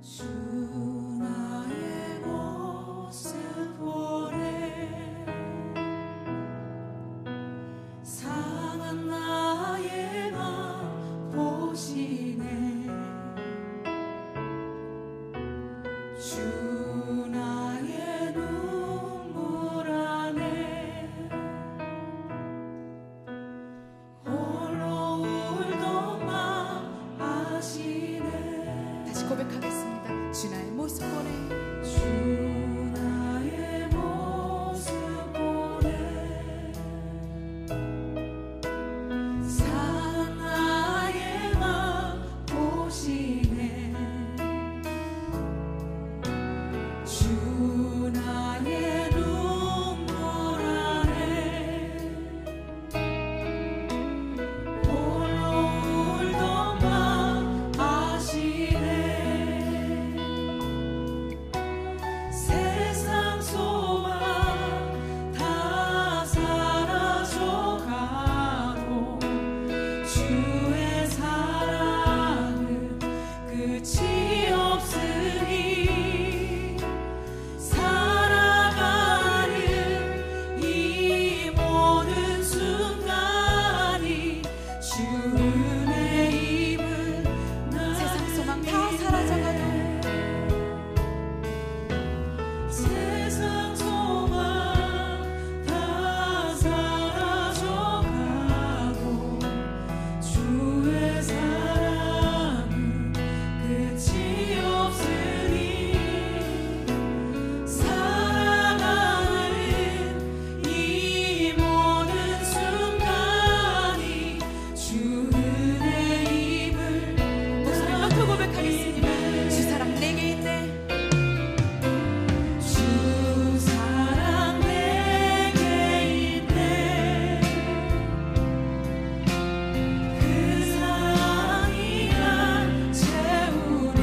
주 나의 모습 보네 상한 나의 맘 보시네 주 나의 눈물 안에 홀로 울던 맘 아시네. 다시 고백하겠습니다. 주 나의 모습 보네 주 나의 모습 보네 상한 나의 맘 보시네 주 나의 눈물 안에 홀로 울던 맘 아시네 세상 소망 다 사라져가고 주의 사랑은 끝이 없으니 살아가는 이 모든 순간이 주 은혜임을 세상 소망 다 사라져가도 세상 소망 다 사라져가고 주의 사랑은 끝이 없으니 살아가는 이 모든 순간이 주 은혜임을 목소리 높여 고백하겠습니다. 주 사랑 내게 있네 주 사랑 내게 있네 그 사랑이 날 채우네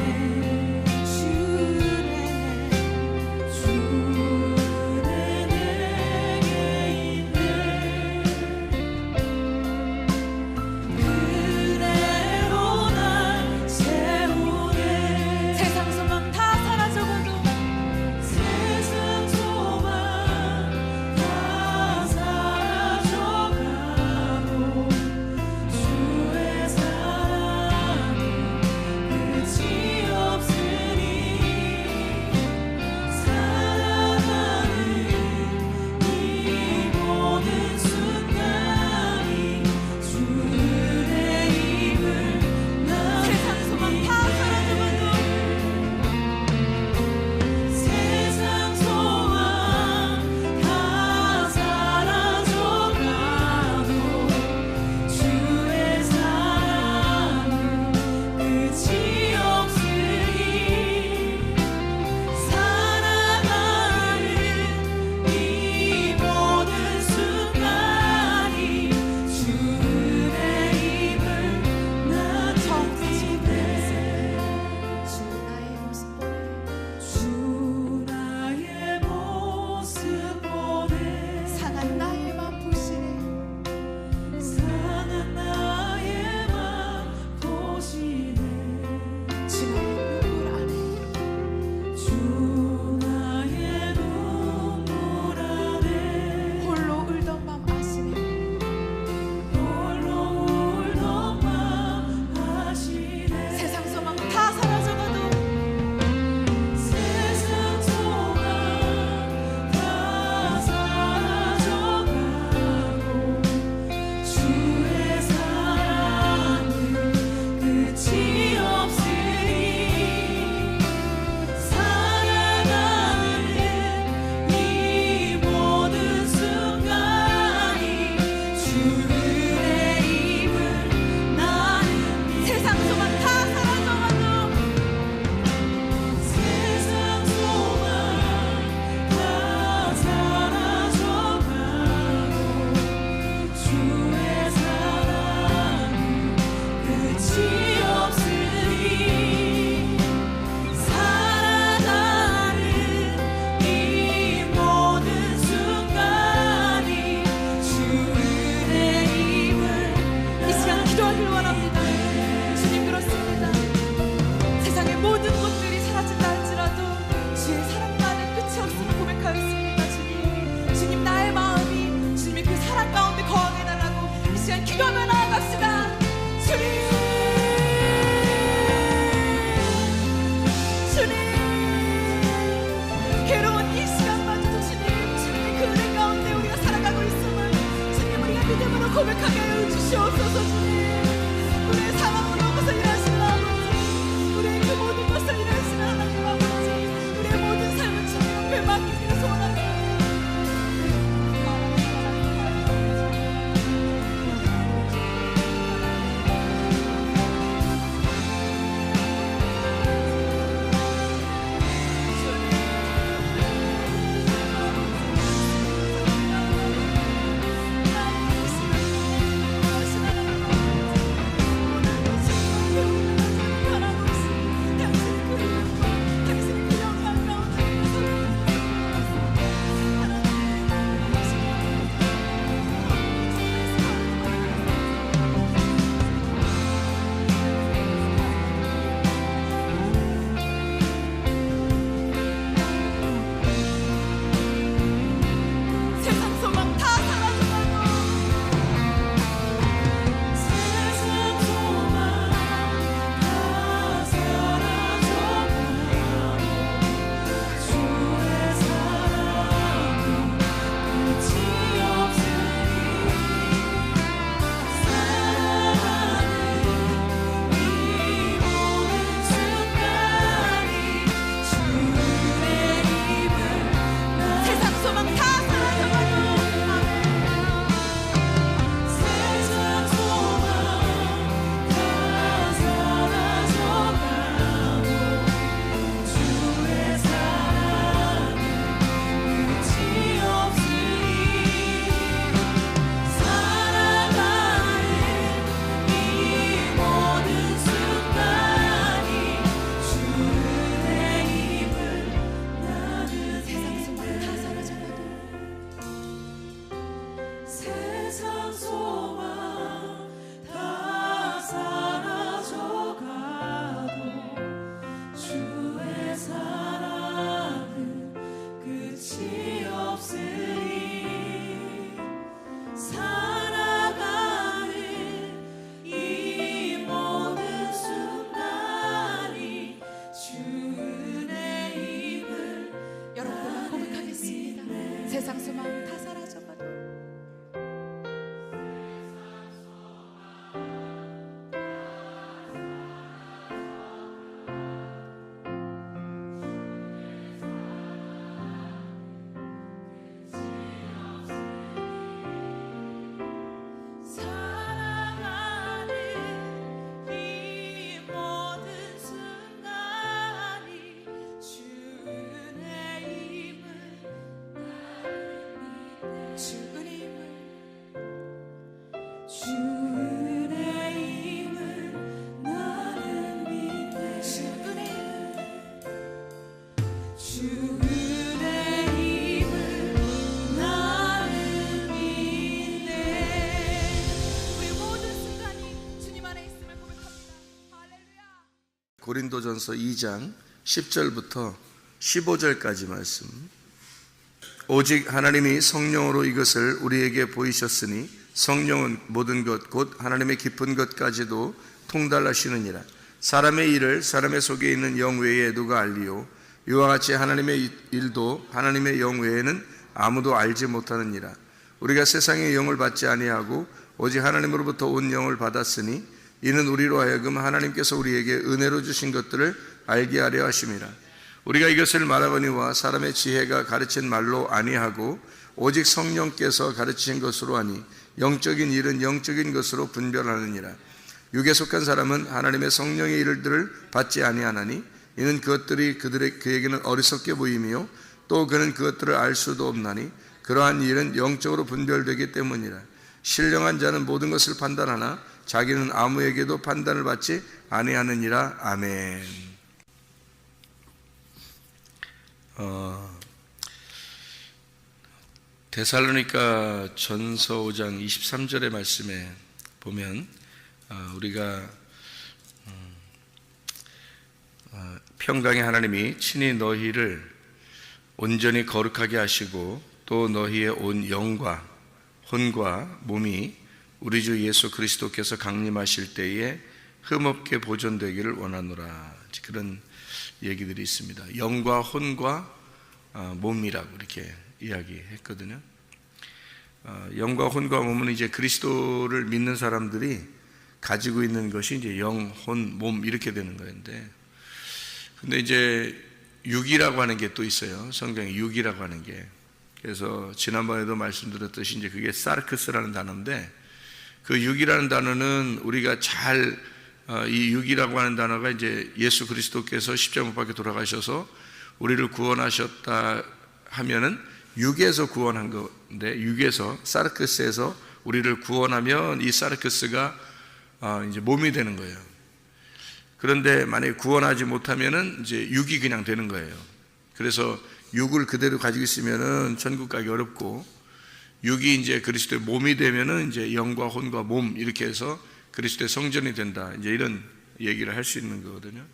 고린도전서 2장 10절부터 15절까지 말씀. 오직 하나님이 성령으로 이것을 우리에게 보이셨으니 성령은 모든 것 곧 하나님의 깊은 것까지도 통달하시느니라. 사람의 일을 사람의 속에 있는 영 외에 누가 알리요? 이와 같이 하나님의 일도 하나님의 영 외에는 아무도 알지 못하느니라. 우리가 세상의 영을 받지 아니하고 오직 하나님으로부터 온 영을 받았으니 이는 우리로 하여금 하나님께서 우리에게 은혜로 주신 것들을 알게 하려 하심이라. 우리가 이것을 말하거니와 사람의 지혜가 가르친 말로 아니하고 오직 성령께서 가르치신 것으로 하니 영적인 일은 영적인 것으로 분별하느니라. 육에 속한 사람은 하나님의 성령의 일들을 받지 아니하나니 이는 그것들이 그에게는 어리석게 보이며 또 그는 그것들을 알 수도 없나니 그러한 일은 영적으로 분별되기 때문이라. 신령한 자는 모든 것을 판단하나 자기는 아무에게도 판단을 받지 아니하느니라. 아멘. 데살로니가 전서 5장 23절의 말씀에 보면 우리가 평강의 하나님이 친히 너희를 온전히 거룩하게 하시고 또 너희의 온 영과 혼과 몸이 우리 주 예수 그리스도께서 강림하실 때에 흠없게 보존되기를 원하노라. 그런 얘기들이 있습니다. 영과 혼과 몸이라고 이렇게 이야기했거든요. 영과 혼과 몸은 이제 그리스도를 믿는 사람들이 가지고 있는 것이 이제 영, 혼, 몸 이렇게 되는 거였는데, 근데 이제 육이라고 하는 게 또 있어요. 성경에 육이라고 하는 게. 그래서 지난번에도 말씀드렸듯이 이제 그게 사르크스라는 단어인데, 그 육이라는 단어는 우리가 이 육이라고 하는 단어가 이제 예수 그리스도께서 십자가 못 박혀 돌아가셔서 우리를 구원하셨다 하면은 육에서 구원한 건데, 육에서 사르크스에서 우리를 구원하면 이 사르크스가 이제 몸이 되는 거예요. 그런데 만약에 구원하지 못하면은 이제 육이 그냥 되는 거예요. 그래서 육을 그대로 가지고 있으면은 천국 가기 어렵고, 육이 이제 그리스도의 몸이 되면은 이제 영과 혼과 몸 이렇게 해서 그리스도의 성전이 된다. 이제 이런 얘기를 할 수 있는 거거든요.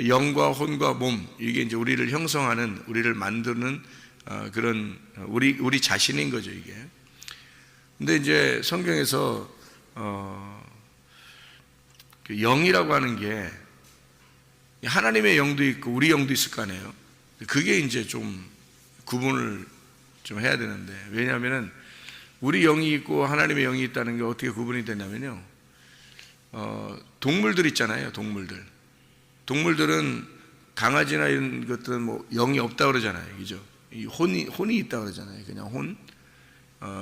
영과 혼과 몸, 이게 이제 우리를 형성하는, 우리를 만드는 그런 우리 자신인 거죠, 이게. 근데 이제 성경에서 그 영이라고 하는 게 하나님의 영도 있고 우리 영도 있을 거 아니에요. 그게 이제 좀 구분을 좀 해야 되는데, 왜냐하면은 우리 영이 있고 하나님의 영이 있다는 게 어떻게 구분이 되냐면요, 동물들 있잖아요. 동물들은 강아지나 이런 것들은 뭐 영이 없다 그러잖아요, 그죠? 이 혼이 있다 그러잖아요. 그냥 혼.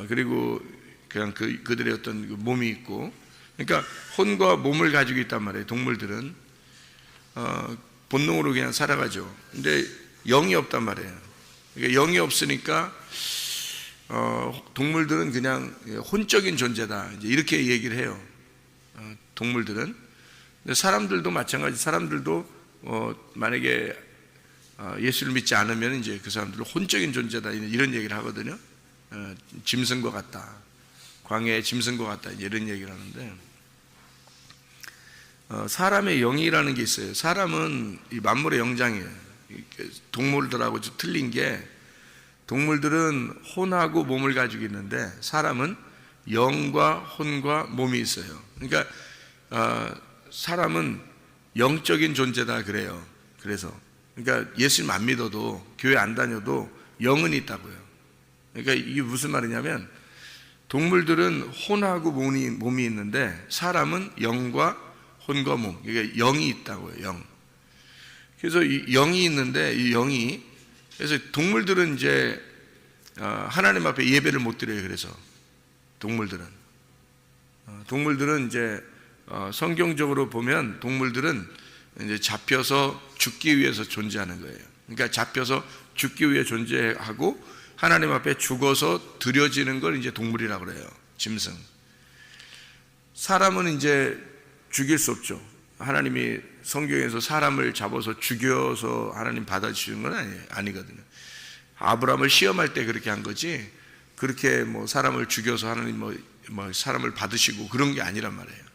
그리고 그냥 그들의 어떤 몸이 있고, 그러니까 혼과 몸을 가지고 있단 말이에요. 동물들은 본능으로 그냥 살아가죠. 근데 영이 없단 말이에요. 그러니까 영이 없으니까 동물들은 그냥 혼적인 존재다, 이제 이렇게 얘기를 해요. 동물들은. 근데 사람들도 마찬가지. 사람들도 만약에 예수를 믿지 않으면 이제 그 사람들은 혼적인 존재다, 이런 얘기를 하거든요. 짐승과 같다, 광야의 짐승과 같다, 이런 얘기를 하는데, 사람의 영이라는 게 있어요. 사람은 이 만물의 영장이에요. 동물들하고 좀 틀린 게, 동물들은 혼하고 몸을 가지고 있는데 사람은 영과 혼과 몸이 있어요. 그러니까 사람은 영적인 존재다 그래요. 그러니까 예수님 안 믿어도, 교회 안 다녀도 영은 있다고요. 그러니까 이게 무슨 말이냐면, 동물들은 혼하고 몸이 있는데 사람은 영과 혼과 몸, 그러니까 영이 있다고요. 영. 그래서 이 영이 있는데, 이 영이, 그래서 동물들은 이제 하나님 앞에 예배를 못 드려요. 그래서 동물들은 이제 성경적으로 보면 동물들은 이제 잡혀서 죽기 위해서 존재하는 거예요. 그러니까 잡혀서 죽기 위해 존재하고 하나님 앞에 죽어서 드려지는 걸 이제 동물이라고 그래요. 짐승. 사람은 이제 죽일 수 없죠. 하나님이 성경에서 사람을 잡아서 죽여서 하나님 받아주시는 건 아니거든요. 아브라함을 시험할 때 그렇게 한 거지, 그렇게 뭐 사람을 죽여서 하나님 뭐 사람을 받으시고 그런 게 아니란 말이에요.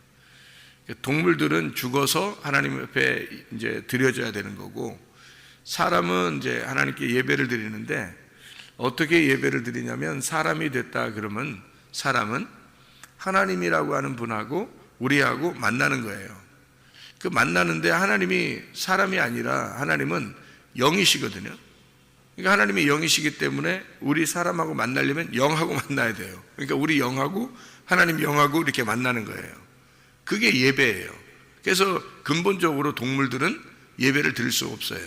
동물들은 죽어서 하나님 앞에 이제 드려져야 되는 거고, 사람은 이제 하나님께 예배를 드리는데, 어떻게 예배를 드리냐면, 사람이 됐다 그러면 사람은 하나님이라고 하는 분하고 우리하고 만나는 거예요. 그 만나는데 하나님이 사람이 아니라 하나님은 영이시거든요. 그러니까 하나님이 영이시기 때문에 우리 사람하고 만나려면 영하고 만나야 돼요. 그러니까 우리 영하고 하나님 영하고 이렇게 만나는 거예요. 그게 예배예요. 그래서 근본적으로 동물들은 예배를 드릴 수 없어요.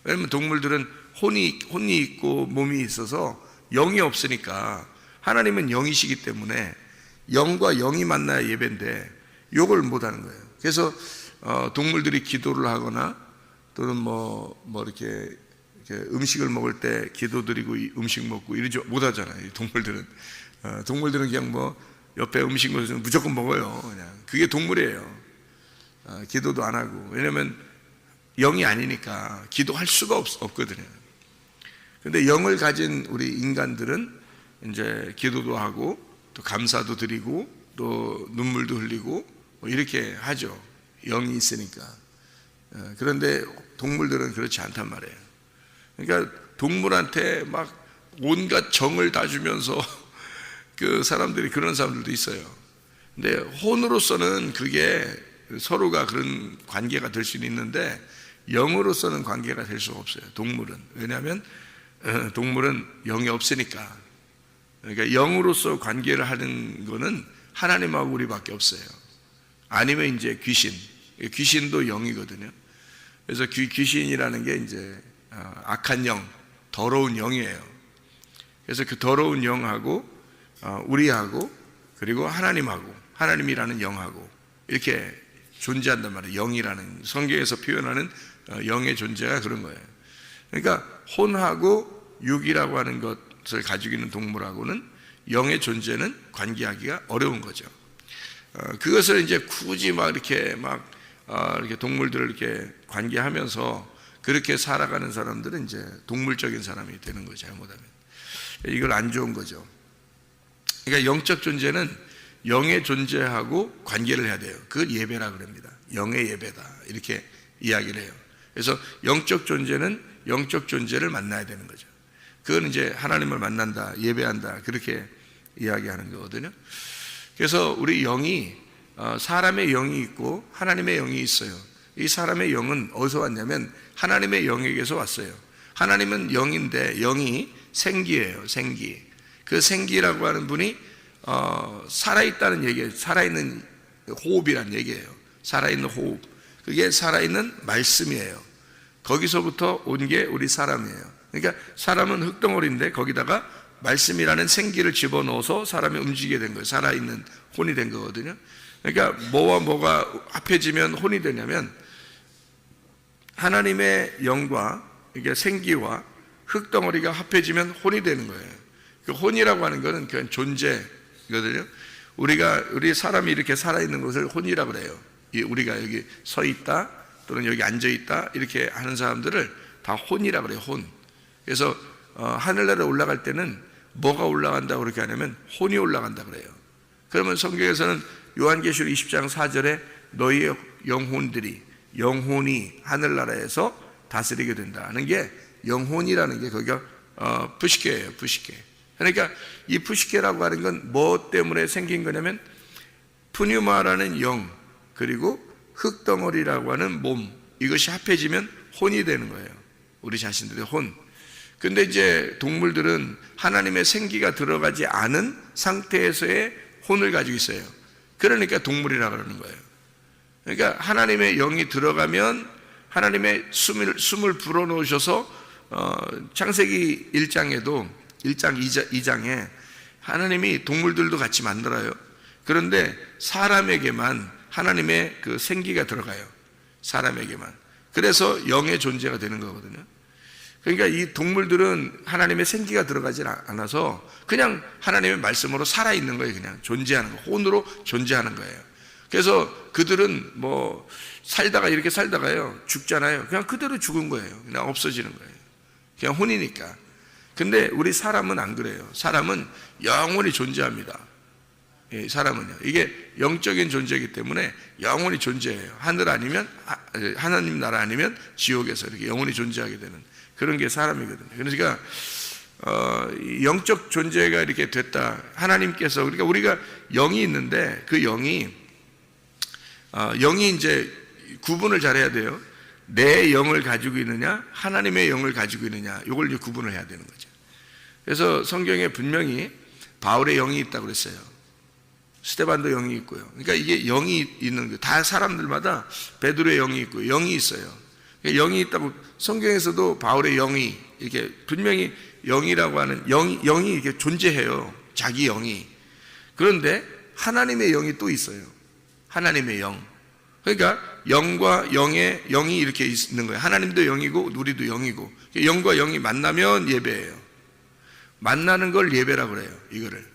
왜냐하면 동물들은 혼이 있고 몸이 있어서 영이 없으니까, 하나님은 영이시기 때문에 영과 영이 만나야 예배인데 요걸 못하는 거예요. 그래서 동물들이 기도를 하거나 또는 이렇게 음식을 먹을 때 기도 드리고 음식 먹고 이러지 못하잖아요. 동물들은 그냥 옆에 음식 먹으면 무조건 먹어요. 그냥 그게 동물이에요. 기도도 안 하고. 왜냐하면 영이 아니니까 기도할 수가 없거든요. 근데 영을 가진 우리 인간들은 이제 기도도 하고 또 감사도 드리고 또 눈물도 흘리고 이렇게 하죠. 영이 있으니까. 그런데 동물들은 그렇지 않단 말이에요. 그러니까 동물한테 막 온갖 정을 다 주면서 그 사람들이, 그런 사람들도 있어요. 근데 혼으로서는 그게 서로가 그런 관계가 될 수는 있는데 영으로서는 관계가 될 수가 없어요. 동물은. 왜냐하면 동물은 영이 없으니까. 그러니까 영으로서 관계를 하는 거는 하나님하고 우리밖에 없어요. 아니면 이제 귀신도 영이거든요. 그래서 귀신이라는 게 이제 악한 영, 더러운 영이에요. 그래서 그 더러운 영하고 우리하고 그리고 하나님이라는 영하고 이렇게 존재한단 말이에요. 영이라는, 성경에서 표현하는 영의 존재가 그런 거예요. 그러니까 혼하고 육이라고 하는 것을 가지고 있는 동물하고는 영의 존재는 관계하기가 어려운 거죠. 그것을 이제 굳이 이렇게 동물들을 이렇게 관계하면서 그렇게 살아가는 사람들은 이제 동물적인 사람이 되는 거죠. 잘못하면 이걸 안 좋은 거죠. 그러니까 영적 존재는 영의 존재하고 관계를 해야 돼요. 그걸 예배라 그럽니다. 영의 예배다 이렇게 이야기를 해요. 그래서 영적 존재는 영적 존재를 만나야 되는 거죠. 그건 이제 하나님을 만난다, 예배한다 그렇게 이야기하는 거거든요. 그래서 우리 영이 사람의 영이 있고 하나님의 영이 있어요. 이 사람의 영은 어디서 왔냐면 하나님의 영에게서 왔어요. 하나님은 영인데 영이 생기예요. 생기. 그 생기라고 하는 분이 살아있다는 얘기예요. 살아있는 호흡이란 얘기예요. 살아있는 호흡. 그게 살아있는 말씀이에요. 거기서부터 온 게 우리 사람이에요. 그러니까 사람은 흙덩어리인데 거기다가 말씀이라는 생기를 집어넣어서 사람이 움직이게 된 거예요. 살아있는 혼이 된 거거든요. 그러니까 뭐와 뭐가 합해지면 혼이 되냐면 하나님의 영과 이게 생기와 흙덩어리가 합해지면 혼이 되는 거예요. 그 혼이라고 하는 것은 그냥 존재거든요. 우리 사람이 이렇게 살아있는 것을 혼이라고 그래요. 우리가 여기 서 있다 또는 여기 앉아 있다 이렇게 하는 사람들을 다 혼이라고 그래요. 혼. 그래서 하늘나라에 올라갈 때는 뭐가 올라간다고 그렇게 하냐면 혼이 올라간다 그래요. 그러면 성경에서는 요한계시록 20장 4절에 너희의 영혼이 하늘나라에서 다스리게 된다는 게 영혼이라는 게 거기가 푸시케예요. 푸시케. 그러니까 이 푸시케라고 하는 건 뭐 때문에 생긴 거냐면 푸뉴마라는 영 그리고 흙덩어리라고 하는 몸 이것이 합해지면 혼이 되는 거예요. 우리 자신들의 혼. 근데 이제 동물들은 하나님의 생기가 들어가지 않은 상태에서의 혼을 가지고 있어요. 그러니까 동물이라고 그러는 거예요. 그러니까 하나님의 영이 들어가면 하나님의 숨을 불어넣으셔서 창세기 1장에도 1장 2장에 하나님이 동물들도 같이 만들어요. 그런데 사람에게만 하나님의 그 생기가 들어가요. 사람에게만. 그래서 영의 존재가 되는 거거든요. 그러니까 이 동물들은 하나님의 생기가 들어가지 않아서 그냥 하나님의 말씀으로 살아있는 거예요. 그냥 존재하는 거. 혼으로 존재하는 거예요. 그래서 그들은 살다가 이렇게 살다가요 죽잖아요. 그냥 그대로 죽은 거예요. 그냥 없어지는 거예요. 그냥 혼이니까. 근데 우리 사람은 안 그래요. 사람은 영원히 존재합니다. 사람은요. 이게 영적인 존재이기 때문에 영원히 존재해요. 하늘 아니면 하나님 나라 아니면 지옥에서 이렇게 영원히 존재하게 되는 그런 게 사람이거든요. 그러니까 영적 존재가 이렇게 됐다. 하나님께서 그러니까 우리가 영이 있는데 그 영이 이제 구분을 잘해야 돼요. 내 영을 가지고 있느냐, 하나님의 영을 가지고 있느냐, 이걸 이제 구분을 해야 되는 거죠. 그래서 성경에 분명히 바울의 영이 있다고 그랬어요. 스데반도 영이 있고요. 그러니까 이게 영이 있는 거예요. 다 사람들마다 베드로의 영이 있고 영이 있어요. 그러니까 영이 있다고 성경에서도 바울의 영이 이렇게 분명히 영이라고 하는 영이 이렇게 존재해요. 자기 영이. 그런데 하나님의 영이 또 있어요. 하나님의 영. 그러니까 영과 영이 이렇게 있는 거예요. 하나님도 영이고 우리도 영이고 영과 영이 만나면 예배예요. 만나는 걸 예배라고 그래요. 이거를.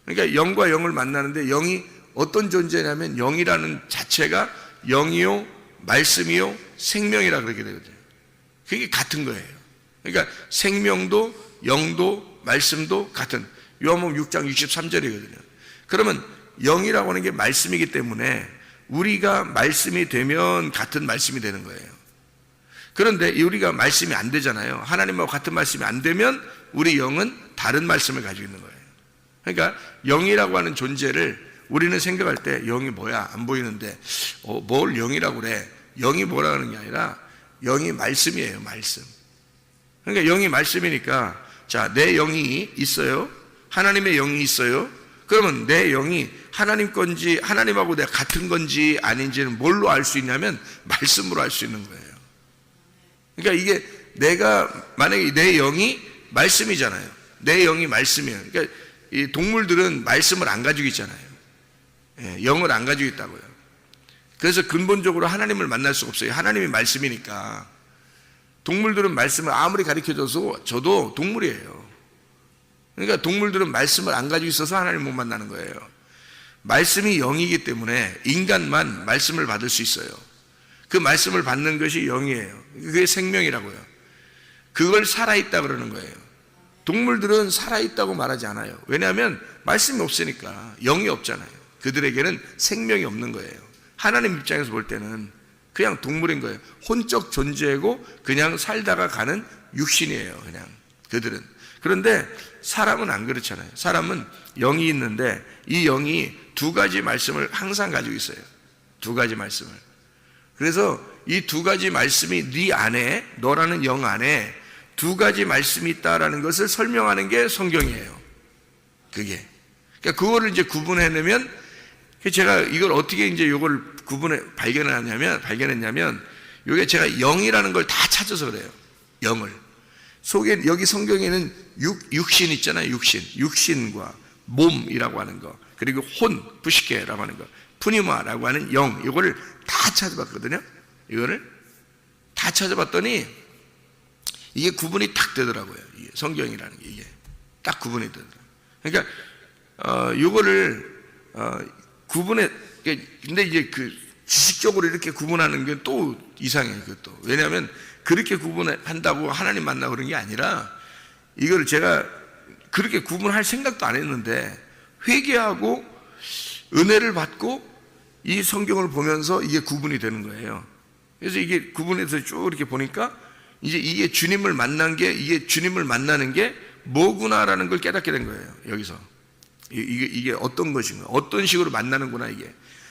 그러니까 영과 영을 만나는데 영이 어떤 존재냐면 영이라는 자체가 영이요, 말씀이요, 생명이라 그러게 되거든요. 그게 같은 거예요. 그러니까 생명도 영도 말씀도 같은 요한복음 6장 63절이거든요. 그러면 영이라고 하는 게 말씀이기 때문에 우리가 말씀이 되면 같은 말씀이 되는 거예요. 그런데 우리가 말씀이 안 되잖아요. 하나님하고 같은 말씀이 안 되면 우리 영은 다른 말씀을 가지고 있는 거예요. 그러니까 영이라고 하는 존재를 우리는 생각할 때 영이 뭐야? 안 보이는데 뭘 영이라고 그래? 영이 뭐라는 게 아니라 영이 말씀이에요. 말씀. 그러니까 영이 말씀이니까 자, 내 영이 있어요. 하나님의 영이 있어요. 그러면 내 영이 하나님 건지 하나님하고 내가 같은 건지 아닌지는 뭘로 알 수 있냐면 말씀으로 알 수 있는 거예요. 그러니까 이게 내가 만약에 내 영이 말씀이잖아요. 내 영이 말씀이에요. 그러니까 이 동물들은 말씀을 안 가지고 있잖아요. 영을 안 가지고 있다고요. 그래서 근본적으로 하나님을 만날 수가 없어요. 하나님이 말씀이니까. 동물들은 말씀을 아무리 가르쳐줘서 저도 동물이에요. 그러니까 동물들은 말씀을 안 가지고 있어서 하나님을 못 만나는 거예요. 말씀이 영이기 때문에 인간만 말씀을 받을 수 있어요. 그 말씀을 받는 것이 영이에요. 그게 생명이라고요. 그걸 살아있다 그러는 거예요. 동물들은 살아있다고 말하지 않아요. 왜냐하면 말씀이 없으니까 영이 없잖아요. 그들에게는 생명이 없는 거예요. 하나님 입장에서 볼 때는 그냥 동물인 거예요. 혼적 존재고 그냥 살다가 가는 육신이에요. 그냥 그들은. 그런데 사람은 안 그렇잖아요. 사람은 영이 있는데 이 영이 두 가지 말씀을 항상 가지고 있어요. 두 가지 말씀을. 그래서 이 두 가지 말씀이 네 안에, 너라는 영 안에 두 가지 말씀이 있다라는 것을 설명하는 게 성경이에요. 그게. 그러니까 그거를 이제 구분해내면 제가 이걸 어떻게 이제 이걸 발견했냐면 이게 제가 영이라는 걸 다 찾아서 그래요. 영을. 속에 여기 성경에는 육신 있잖아요. 육신과 몸이라고 하는 거, 그리고 혼, 부시케라고 하는 거, 푸니마라고 하는 영, 이거를 다 찾아봤거든요. 이거를 다 찾아봤더니 이게 구분이 딱 되더라고요. 이게 성경이라는 게 이게 딱 구분이 되더라고요. 그러니까 이거를 구분해. 근데 이제 그 지식적으로 이렇게 구분하는 게 또 이상해요. 그것도. 왜냐하면 그렇게 구분한다고 하나님 만나고 그런 게 아니라 이걸 제가 그렇게 구분할 생각도 안 했는데 회개하고 은혜를 받고 이 성경을 보면서 이게 구분이 되는 거예요. 그래서 이게 구분해서 쭉 이렇게 보니까 이제 이게 주님을 만난 게, 이게 주님을 만나는 게 뭐구나라는 걸 깨닫게 된 거예요. 여기서 이게 어떤 것인가, 어떤 식으로 만나는구나.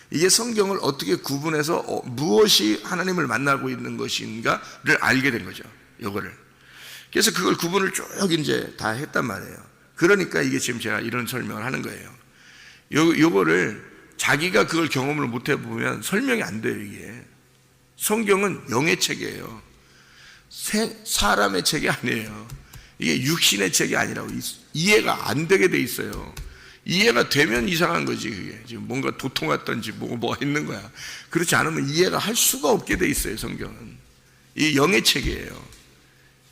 이게 성경을 어떻게 구분해서 무엇이 하나님을 만나고 있는 것인가를 알게 된 거죠. 요거를. 그래서 그걸 구분을 쭉 이제 다 했단 말이에요. 그러니까 이게 지금 제가 이런 설명을 하는 거예요. 요거를 자기가 그걸 경험을 못 해보면 설명이 안 돼요. 이게 성경은 영의 책이에요. 사람의 책이 아니에요. 이게 육신의 책이 아니라고. 이해가 안 되게 돼 있어요. 이해가 되면 이상한 거지. 그게 지금 뭔가 도통 같던지 뭐가 있는 거야. 그렇지 않으면 이해가 할 수가 없게 돼 있어요. 성경은 이 영의 책이에요.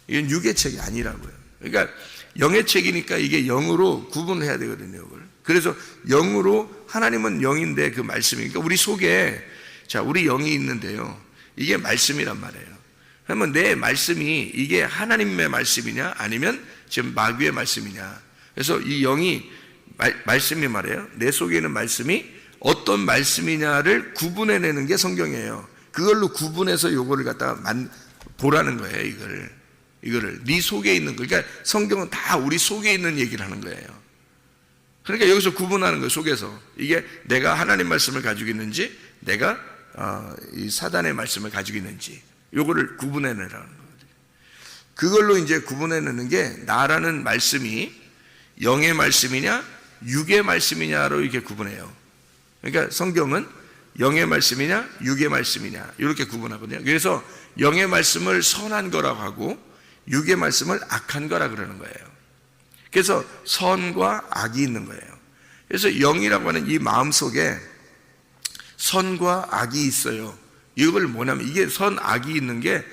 이건 육의 책이 아니라고요. 그러니까 영의 책이니까 이게 영으로 구분해야 되거든요. 이걸. 그래서 영으로, 하나님은 영인데 그 말씀이니까 우리 속에, 자, 우리 영이 있는데요, 이게 말씀이란 말이에요. 그러면 내 말씀이 이게 하나님의 말씀이냐 아니면 지금 마귀의 말씀이냐. 그래서 이 영이 말씀이 말이에요. 내 속에 있는 말씀이 어떤 말씀이냐를 구분해내는 게 성경이에요. 그걸로 구분해서 요거를 갖다가 보라는 거예요. 이거를 네 속에 있는 거. 그러니까 성경은 다 우리 속에 있는 얘기를 하는 거예요. 그러니까 여기서 구분하는 거예요. 속에서 이게 내가 하나님 말씀을 가지고 있는지, 내가 이 사단의 말씀을 가지고 있는지, 요거를 구분해내라는 거예요. 그걸로 이제 구분해내는 게 나라는 말씀이 영의 말씀이냐 육의 말씀이냐로 이렇게 구분해요. 그러니까 성경은 영의 말씀이냐 육의 말씀이냐 이렇게 구분하거든요. 그래서 영의 말씀을 선한 거라고 하고 육의 말씀을 악한 거라 그러는 거예요. 그래서 선과 악이 있는 거예요. 그래서 영이라고 하는 이 마음속에 선과 악이 있어요. 이걸 뭐냐면 이게 선, 악이 있는 게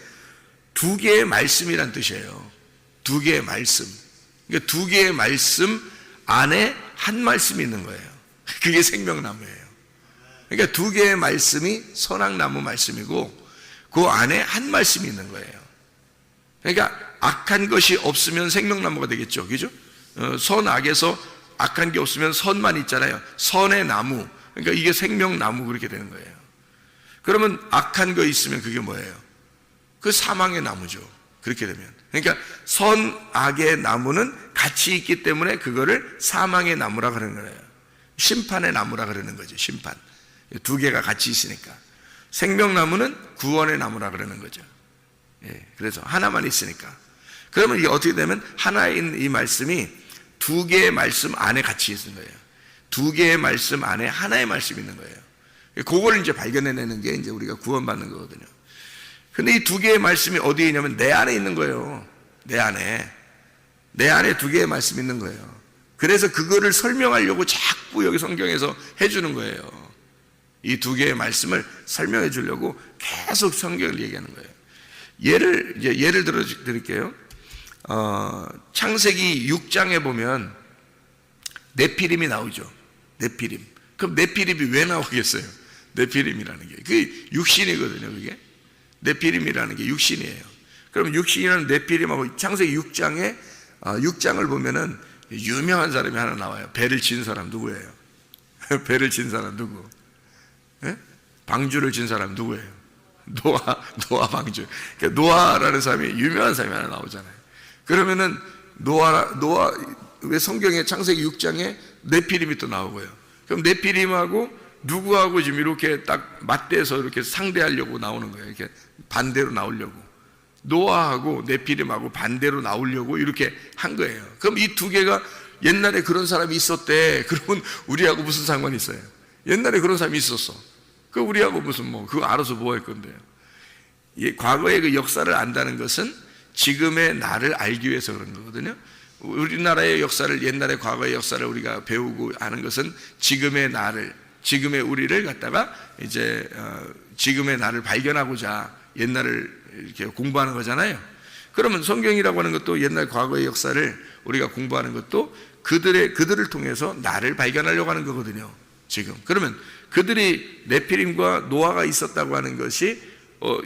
두 개의 말씀이란 뜻이에요. 두 개의 말씀. 그러니까 두 개의 말씀 안에 한 말씀이 있는 거예요. 그게 생명나무예요. 그러니까 두 개의 말씀이 선악나무 말씀이고 그 안에 한 말씀이 있는 거예요. 그러니까 악한 것이 없으면 생명나무가 되겠죠. 그죠? 선악에서 악한 게 없으면 선만 있잖아요. 선의 나무. 그러니까 이게 생명나무 그렇게 되는 거예요. 그러면 악한 거 있으면 그게 뭐예요? 그 사망의 나무죠. 그렇게 되면. 그러니까 선악의 나무는 같이 있기 때문에 그거를 사망의 나무라 그러는 거예요. 심판의 나무라 그러는 거죠. 심판. 두 개가 같이 있으니까. 생명나무는 구원의 나무라 그러는 거죠. 예, 그래서 하나만 있으니까. 그러면 이게 어떻게 되면 하나인 이 말씀이 두 개의 말씀 안에 같이 있는 거예요. 두 개의 말씀 안에 하나의 말씀이 있는 거예요. 그걸 이제 발견해내는 게 이제 우리가 구원받는 거거든요. 근데 이 두 개의 말씀이 어디에 있냐면 내 안에 있는 거예요. 내 안에 두 개의 말씀이 있는 거예요. 그래서 그거를 설명하려고 자꾸 여기 성경에서 해주는 거예요. 이 두 개의 말씀을 설명해 주려고 계속 성경을 얘기하는 거예요. 예를 들어 드릴게요. 창세기 6장에 보면 네피림이 나오죠. 네피림. 그럼 네피림이 왜 나오겠어요? 네피림이라는 게 그 육신이거든요. 그게 네피림이라는 게 육신이에요. 그럼 육신이라는 네피림하고 창세기 6장을 보면은 유명한 사람이 하나 나와요. 배를 친 사람 누구예요? 배를 친 사람 누구? 예? 방주를 친 사람 누구예요? 노아 방주. 그러니까 노아라는 사람이 유명한 사람이 하나 나오잖아요. 그러면은 노아 왜 성경에 창세기 6장에 네피림이 또 나오고요. 그럼 네피림하고 누구하고 지금 이렇게 딱 맞대서 이렇게 상대하려고 나오는 거예요. 이렇게 반대로 나오려고. 노아하고 네피림하고 반대로 나오려고 이렇게 한 거예요. 그럼 이 두 개가 옛날에 그런 사람이 있었대. 그러면 우리하고 무슨 상관이 있어요? 옛날에 그런 사람이 있었어. 그 우리하고 무슨 그거 알아서 뭐 할 건데요. 과거의 그 역사를 안다는 것은 지금의 나를 알기 위해서 그런 거거든요. 우리나라의 역사를, 옛날의 과거의 역사를 우리가 배우고 하는 것은 지금의 나를, 지금의 우리를 갖다가 이제 지금의 나를 발견하고자 옛날을 이렇게 공부하는 거잖아요. 그러면 성경이라고 하는 것도 옛날 과거의 역사를 우리가 공부하는 것도 그들을 통해서 나를 발견하려고 하는 거거든요. 지금. 그러면 그들이 네피림과 노아가 있었다고 하는 것이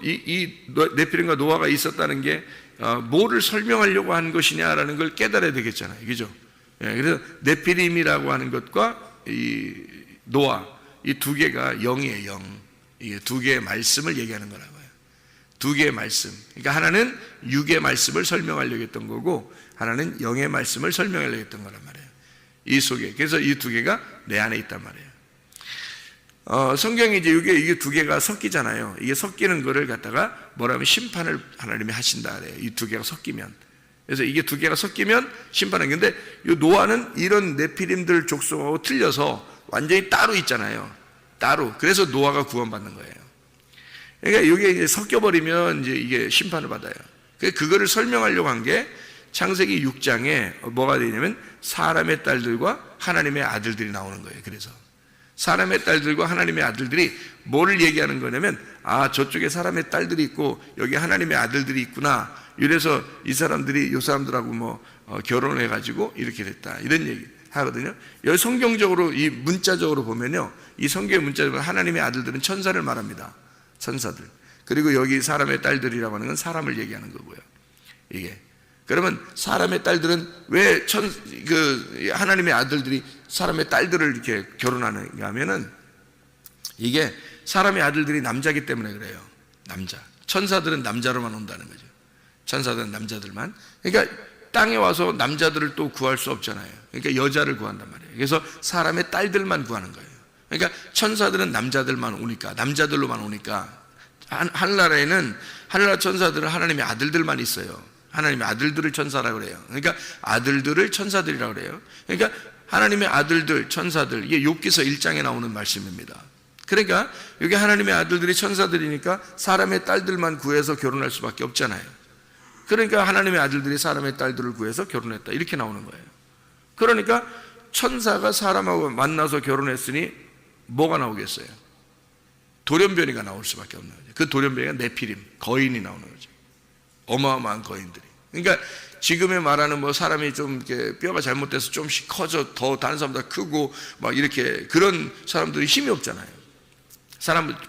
이 네피림과 노아가 있었다는 게 뭐를 설명하려고 한 것이냐라는 걸 깨달아야 되겠잖아요. 그죠? 예, 그래서 네피림이라고 하는 것과 이 노아, 이 두 개가 영이에요. 영. 이게 두 개의 말씀을 얘기하는 거라고요. 두 개의 말씀. 그러니까 하나는 육의 말씀을 설명하려고 했던 거고 하나는 영의 말씀을 설명하려고 했던 거란 말이에요. 이 속에. 그래서 이 두 개가 내 안에 있단 말이에요. 성경이 이제 이게 두 개가 섞이잖아요. 이게 섞이는 거를 갖다가 뭐라면 심판을 하나님이 하신다 그래요. 이 두 개가 섞이면. 그래서 이게 두 개가 섞이면 심판은. 근데 이 노아는 이런 네피림들 족속하고 틀려서 완전히 따로 있잖아요. 따로. 그래서 노아가 구원받는 거예요. 그러니까 이게 이제 섞여버리면 이제 이게 심판을 받아요. 그거를 설명하려고 한 게 창세기 6장에 뭐가 되냐면 사람의 딸들과 하나님의 아들들이 나오는 거예요. 그래서 사람의 딸들과 하나님의 아들들이 뭐를 얘기하는 거냐면 저쪽에 사람의 딸들이 있고 여기 하나님의 아들들이 있구나. 이래서 이 사람들이 이 사람들하고 결혼을 해가지고 이렇게 됐다. 이런 얘기 하거든요. 여기 성경적으로 이 문자적으로 보면요. 이 성경의 문자적으로 하나님의 아들들은 천사를 말합니다. 천사들. 그리고 여기 사람의 딸들이라고 하는 건 사람을 얘기하는 거고요. 이게. 그러면 사람의 딸들은 왜 하나님의 아들들이 사람의 딸들을 이렇게 결혼하는가 하면은 이게 사람의 아들들이 남자기 때문에 그래요. 남자. 천사들은 남자로만 온다는 거죠. 천사들은 남자들만. 그러니까 땅에 와서 남자들을 또 구할 수 없잖아요. 그러니까 여자를 구한단 말이에요. 그래서 사람의 딸들만 구하는 거예요. 그러니까 천사들은 남자들만 오니까, 남자들로만 오니까, 하늘나라에는 하늘나라 천사들은 하나님의 아들들만 있어요. 하나님의 아들들을 천사라고 그래요. 그러니까 아들들을 천사들이라고 그래요. 그러니까 하나님의 아들들, 천사들, 이게 욥기서 1장에 나오는 말씀입니다. 그러니까 여기 하나님의 아들들이 천사들이니까 사람의 딸들만 구해서 결혼할 수밖에 없잖아요. 그러니까 하나님의 아들들이 사람의 딸들을 구해서 결혼했다, 이렇게 나오는 거예요. 그러니까 천사가 사람하고 만나서 결혼했으니 뭐가 나오겠어요? 돌연변이가 나올 수밖에 없는 거죠. 그 돌연변이가 네피림, 거인이 나오는 거죠. 어마어마한 거인들이. 그러니까 지금에 말하는 뭐 사람이 좀 이렇게 뼈가 잘못돼서 좀씩 커져 더 다른 사람보다 크고 막 이렇게 그런 사람들이 힘이 없잖아요.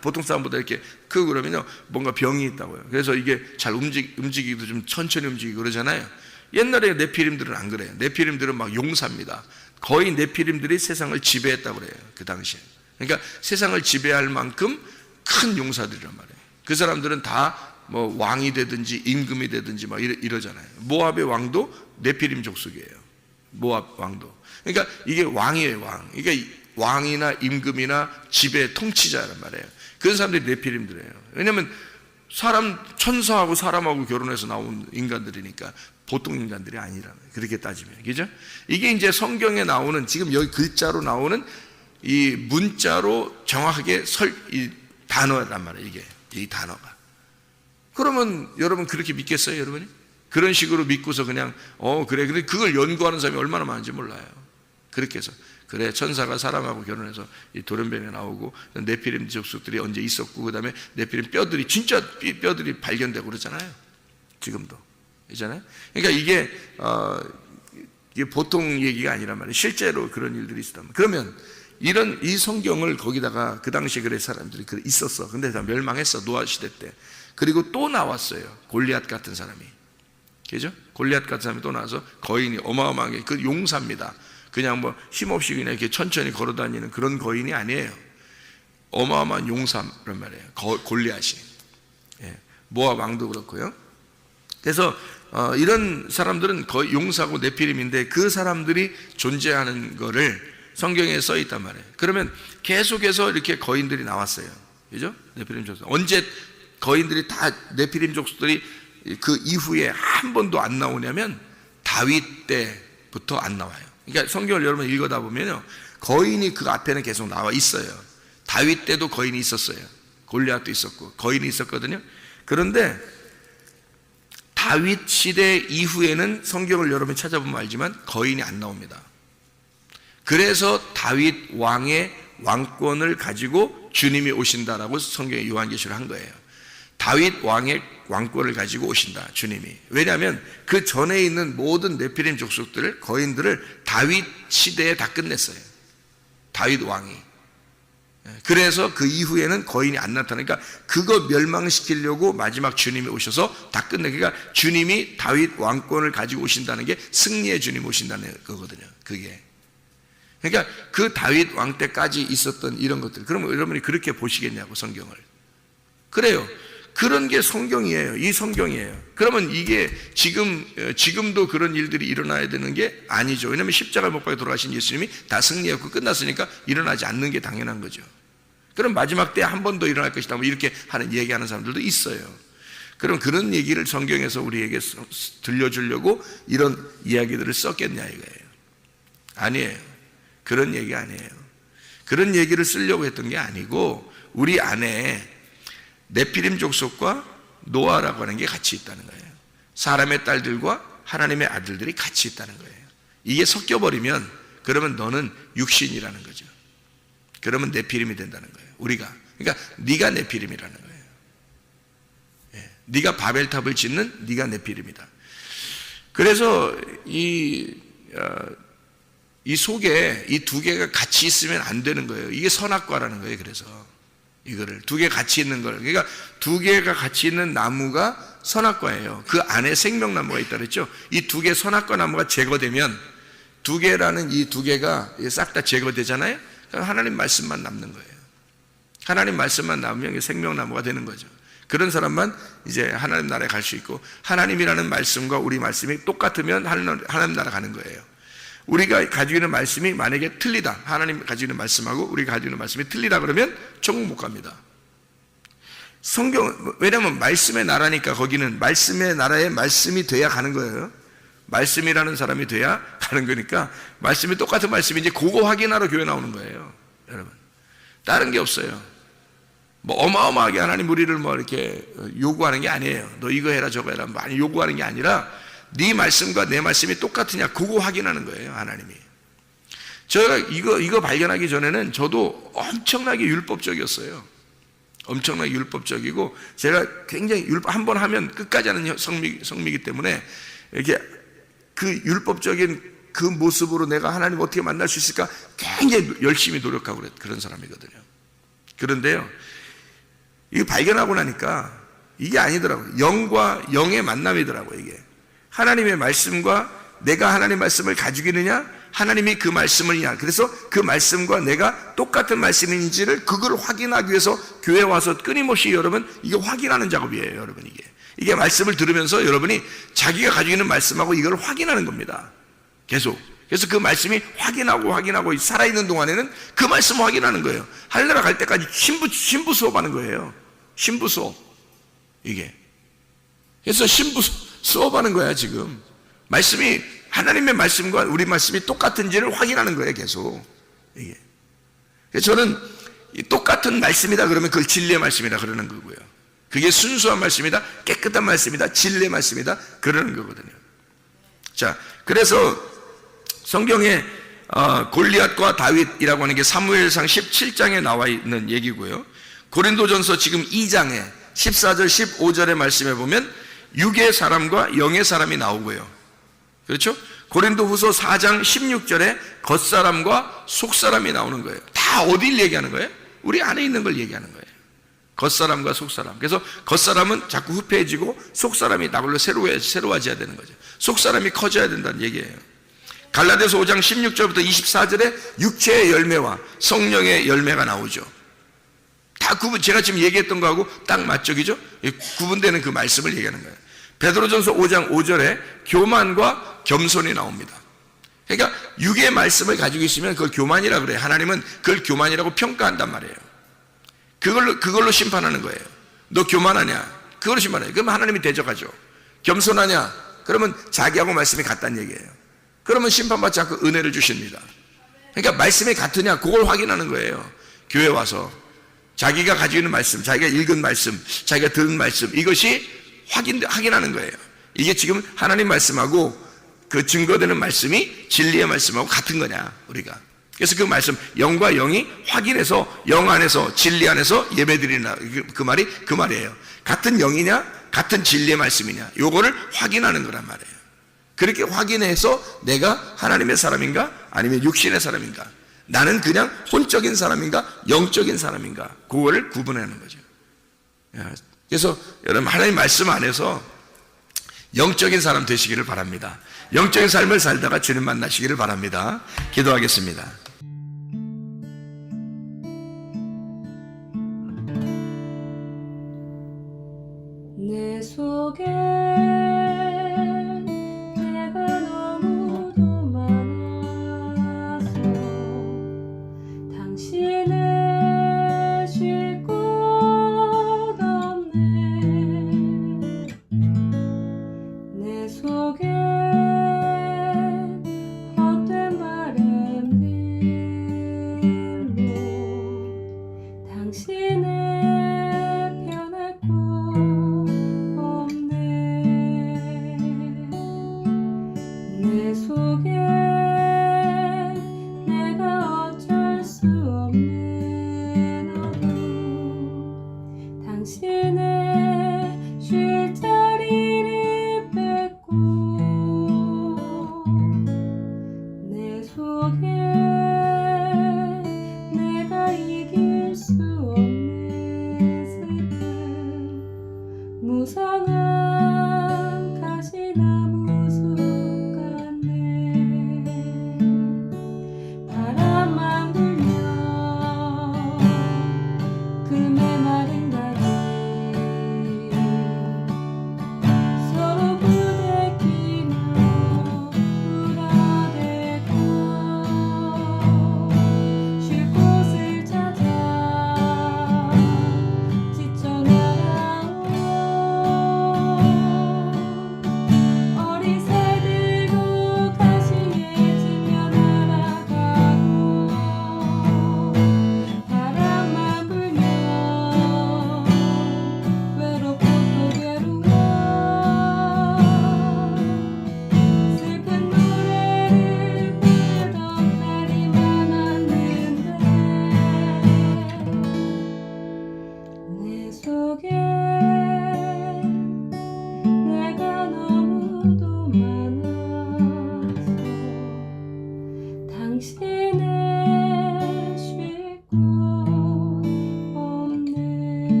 보통 사람보다 이렇게 크고 그러면요 뭔가 병이 있다고요. 그래서 이게 잘 움직이기도 좀 천천히 움직이고 그러잖아요. 옛날에 네피림들은 안 그래요. 네피림들은 막 용사입니다. 거의 네피림들이 세상을 지배했다고 그래요. 그 당시에. 그러니까 세상을 지배할 만큼 큰 용사들이란 말이에요. 그 사람들은 다 뭐 왕이 되든지 임금이 되든지 막 이러잖아요. 모압의 왕도 네피림 족속이에요. 모압 왕도. 그러니까 이게 왕이에요, 왕. 그러니까 왕이나 임금이나 지배 통치자란 말이에요. 그런 사람들이 네피림들이에요. 왜냐하면 천사하고 사람하고 결혼해서 나온 인간들이니까 보통 인간들이 아니라는 거예요. 그렇게 따지면. 그죠? 이게 이제 성경에 나오는, 지금 여기 글자로 나오는 이 문자로 정확하게 이 단어란 말이에요. 이 단어가. 그러면 여러분 그렇게 믿겠어요, 여러분이? 그런 식으로 믿고서 그냥 그래 그걸 연구하는 사람이 얼마나 많은지 몰라요. 그렇게 해서 그래 천사가 사람하고 결혼해서 이 돌연변이가 나오고 네피림 족속들이 언제 있었고 그다음에 네피림 뼈들이 진짜 뼈들이 발견되고 그러잖아요. 지금도 있잖아요. 그러니까 이게 보통 얘기가 아니란 말이에요. 실제로 그런 일들이 있었다면. 그러면 이 성경을 거기다가 그 당시에 그래 사람들이 있었어. 근데 다 멸망했어, 노아 시대 때. 그리고 또 나왔어요. 골리앗 같은 사람이. 그죠? 골리앗 같은 사람이 또 나와서 거인이 어마어마하게, 그 용사입니다. 그냥 뭐 힘없이 그냥 이렇게 천천히 걸어 다니는 그런 거인이 아니에요. 어마어마한 용사란 말이에요. 골리앗이. 예. 모압 왕도 그렇고요. 그래서 이런 사람들은 거의 용사고 네피림인데 그 사람들이 존재하는 거를 성경에 써 있단 말이에요. 그러면 계속해서 이렇게 거인들이 나왔어요. 그죠? 네피림 족속. 언제 거인들이 다 네피림 족속들이 그 이후에 한 번도 안 나오냐면 다윗 때부터 안 나와요. 그러니까 성경을 여러분 읽어다 보면요 거인이 그 앞에는 계속 나와 있어요. 다윗 때도 거인이 있었어요. 골리앗도 있었고 거인이 있었거든요. 그런데 다윗 시대 이후에는 성경을 여러분 찾아보면 알지만 거인이 안 나옵니다. 그래서 다윗 왕의 왕권을 가지고 주님이 오신다라고 성경에 요한계시를 한 거예요. 다윗 왕의 왕권을 가지고 오신다, 주님이. 왜냐하면 그 전에 있는 모든 네피림 족속들을, 거인들을 다윗 시대에 다 끝냈어요. 다윗 왕이. 그래서 그 이후에는 거인이 안 나타나니까 그거 멸망시키려고 마지막 주님이 오셔서 다 끝내. 그러니까 주님이 다윗 왕권을 가지고 오신다는 게 승리의 주님 오신다는 거거든요. 그게. 그러니까 그 다윗 왕 때까지 있었던 이런 것들. 그러면 여러분이 그렇게 보시겠냐고, 성경을. 그래요. 그런 게 성경이에요. 이 성경이에요. 그러면 이게 지금도 그런 일들이 일어나야 되는 게 아니죠. 왜냐하면 십자가 못 박혀 돌아가신 예수님이 다 승리했고 끝났으니까 일어나지 않는 게 당연한 거죠. 그럼 마지막 때 한 번 더 일어날 것이다, 뭐 이렇게 얘기하는 사람들도 있어요. 그럼 그런 얘기를 성경에서 우리에게 들려주려고 이런 이야기들을 썼겠냐 이거예요. 아니에요. 그런 얘기 아니에요. 그런 얘기를 쓰려고 했던 게 아니고 우리 안에 네피림 족속과 노아라고 하는 게 같이 있다는 거예요. 사람의 딸들과 하나님의 아들들이 같이 있다는 거예요. 이게 섞여버리면 그러면 너는 육신이라는 거죠. 그러면 네피림이 된다는 거예요. 우리가. 그러니까 네가 네피림이라는 거예요. 예. 네가 바벨탑을 짓는 네가 네피림이다. 그래서 이 속에 이 두 개가 같이 있으면 안 되는 거예요. 이게 선악과라는 거예요. 그래서 이거를 두 개 같이 있는 걸, 그러니까 두 개가 같이 있는 나무가 선악과예요. 그 안에 생명나무가 있다 그랬죠. 이 두 개 선악과 나무가 제거되면, 두 개라는 이 두 개가 싹 다 제거되잖아요. 그럼 하나님 말씀만 남는 거예요. 하나님 말씀만 남으면 이게 생명나무가 되는 거죠. 그런 사람만 이제 하나님 나라에 갈 수 있고, 하나님이라는 말씀과 우리 말씀이 똑같으면 하나님 나라 가는 거예요. 우리가 가지고 있는 말씀이 만약에 틀리다, 하나님 가지고 있는 말씀하고 우리가 가지고 있는 말씀이 틀리다 그러면 천국 못 갑니다. 왜냐면 말씀의 나라니까, 거기는 말씀의 나라에 말씀이 돼야 가는 거예요. 말씀이라는 사람이 돼야 가는 거니까, 말씀이 똑같은 말씀인지 그거 확인하러 교회 나오는 거예요. 여러분, 다른 게 없어요. 뭐 어마어마하게 하나님 우리를 뭐 이렇게 요구하는 게 아니에요. 너 이거 해라 저거 해라 많이 요구하는 게 아니라, 네 말씀과 내 말씀이 똑같으냐 그거 확인하는 거예요, 하나님이. 제가 이거 발견하기 전에는 저도 엄청나게 율법적이었어요. 엄청나게 율법적이고, 제가 굉장히 한 번 하면 끝까지 하는 성미이기 때문에, 이렇게 그 율법적인 그 모습으로 내가 하나님 어떻게 만날 수 있을까 굉장히 열심히 노력하고 그런 사람이거든요. 그런데요, 이거 발견하고 나니까 이게 아니더라고요. 영과 영의 만남이더라고요. 이게 하나님의 말씀과 내가 하나님 말씀을 가지고 있느냐, 하나님이 그 말씀을냐. 그래서 그 말씀과 내가 똑같은 말씀인지를 그걸 확인하기 위해서 교회 와서 끊임없이 여러분 이게 확인하는 작업이에요. 여러분, 이게 말씀을 들으면서 여러분이 자기가 가지고 있는 말씀하고 이걸 확인하는 겁니다. 계속. 그래서 그 말씀이 확인하고 살아있는 동안에는 그 말씀 확인하는 거예요. 할례라 갈 때까지 신부 수업하는 거예요. 신부 수업. 이게. 그래서 신부 수업하는 거야, 지금. 말씀이, 하나님의 말씀과 우리 말씀이 똑같은지를 확인하는 거예요, 계속. 이게. 그래서 저는 똑같은 말씀이다 그러면 그걸 진리의 말씀이다 그러는 거고요. 그게 순수한 말씀이다, 깨끗한 말씀이다, 진리의 말씀이다 그러는 거거든요. 자, 그래서 성경에 골리앗과 다윗이라고 하는 게 사무엘상 17장에 나와 있는 얘기고요. 고린도전서 지금 2장에 14절 15절의 말씀에 보면 육의 사람과 영의 사람이 나오고요. 그렇죠? 고린도후서 4장 16절에 겉사람과 속사람이 나오는 거예요. 다 어딜 얘기하는 거예요? 우리 안에 있는 걸 얘기하는 거예요. 겉사람과 속사람. 그래서 겉사람은 자꾸 후패해지고 속사람이 나홀로 새로워져야 되는 거죠. 속사람이 커져야 된다는 얘기예요. 갈라디아서 5장 16절부터 24절에 육체의 열매와 성령의 열매가 나오죠. 다 제가 지금 얘기했던 거하고 딱 맞적이죠? 구분되는 그 말씀을 얘기하는 거예요. 베드로전서 5장 5절에 교만과 겸손이 나옵니다. 그러니까 육의 말씀을 가지고 있으면 그걸 교만이라 그래요. 하나님은 그걸 교만이라고 평가한단 말이에요. 그걸로 심판하는 거예요. 너 교만하냐? 그걸로 심판해요. 그러면 하나님이 대적하죠. 겸손하냐? 그러면 자기하고 말씀이 같다는 얘기예요. 그러면 심판받지 않고 은혜를 주십니다. 그러니까 말씀이 같으냐? 그걸 확인하는 거예요. 교회 와서 자기가 가지고 있는 말씀, 자기가 읽은 말씀, 자기가 들은 말씀, 이것이 확인하는 거예요. 이게 지금 하나님 말씀하고 그 증거되는 말씀이 진리의 말씀하고 같은 거냐, 우리가. 그래서 그 말씀, 영과 영이 확인해서 영 안에서 진리 안에서 예배드리나, 그 말이에요. 같은 영이냐, 같은 진리의 말씀이냐, 요거를 확인하는 거란 말이에요. 그렇게 확인해서 내가 하나님의 사람인가 아니면 육신의 사람인가, 나는 그냥 혼적인 사람인가 영적인 사람인가, 그거를 구분하는 거죠. 그래서 여러분, 하나님 말씀 안에서 영적인 사람 되시기를 바랍니다. 영적인 삶을 살다가 주님 만나시기를 바랍니다. 기도하겠습니다.